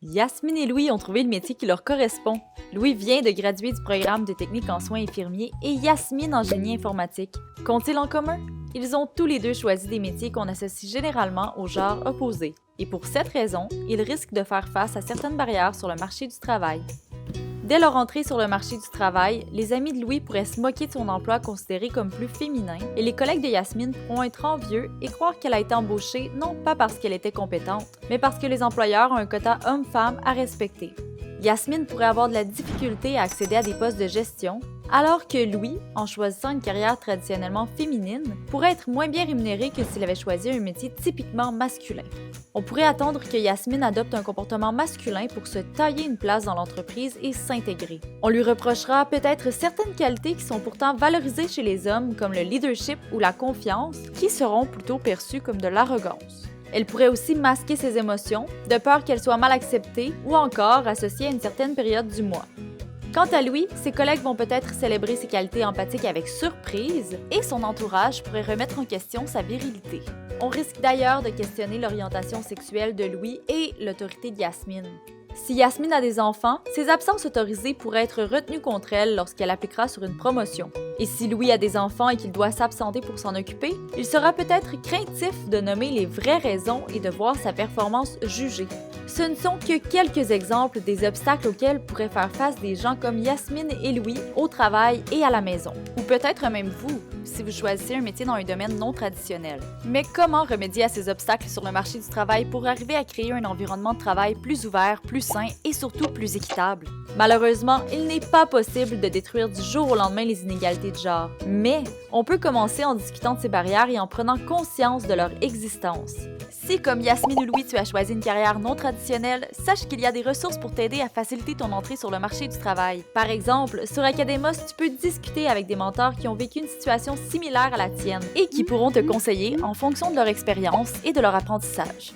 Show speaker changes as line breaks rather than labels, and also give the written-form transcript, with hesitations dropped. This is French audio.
Yasmine et Louis ont trouvé le métier qui leur correspond. Louis vient de graduer du programme de technique en soins infirmiers et Yasmine en génie informatique. Qu'ont-ils en commun? Ils ont tous les deux choisi des métiers qu'on associe généralement au genre opposé. Et pour cette raison, ils risquent de faire face à certaines barrières sur le marché du travail. Dès leur entrée sur le marché du travail, les amis de Louis pourraient se moquer de son emploi considéré comme plus féminin et les collègues de Yasmine pourront être envieux et croire qu'elle a été embauchée non pas parce qu'elle était compétente, mais parce que les employeurs ont un quota homme-femme à respecter. Yasmine pourrait avoir de la difficulté à accéder à des postes de gestion, alors que Louis, en choisissant une carrière traditionnellement féminine, pourrait être moins bien rémunéré que s'il avait choisi un métier typiquement masculin. On pourrait attendre que Yasmine adopte un comportement masculin pour se tailler une place dans l'entreprise et s'intégrer. On lui reprochera peut-être certaines qualités qui sont pourtant valorisées chez les hommes comme le leadership ou la confiance, qui seront plutôt perçues comme de l'arrogance. Elle pourrait aussi masquer ses émotions, de peur qu'elles soient mal acceptées ou encore associées à une certaine période du mois. Quant à Louis, ses collègues vont peut-être célébrer ses qualités empathiques avec surprise et son entourage pourrait remettre en question sa virilité. On risque d'ailleurs de questionner l'orientation sexuelle de Louis et l'autorité de Yasmine. Si Yasmine a des enfants, ses absences autorisées pourraient être retenues contre elle lorsqu'elle appliquera sur une promotion. Et si Louis a des enfants et qu'il doit s'absenter pour s'en occuper, il sera peut-être craintif de nommer les vraies raisons et de voir sa performance jugée. Ce ne sont que quelques exemples des obstacles auxquels pourraient faire face des gens comme Yasmine et Louis au travail et à la maison. Ou peut-être même vous, si vous choisissez un métier dans un domaine non traditionnel. Mais comment remédier à ces obstacles sur le marché du travail pour arriver à créer un environnement de travail plus ouvert, plus sain et surtout plus équitable? Malheureusement, il n'est pas possible de détruire du jour au lendemain les inégalités de genre. Mais on peut commencer en discutant de ces barrières et en prenant conscience de leur existence. Si, comme Yasmine ou Louis, tu as choisi une carrière non traditionnelle, sache qu'il y a des ressources pour t'aider à faciliter ton entrée sur le marché du travail. Par exemple, sur Academos, tu peux discuter avec des mentors qui ont vécu une situation similaire à la tienne et qui pourront te conseiller en fonction de leur expérience et de leur apprentissage.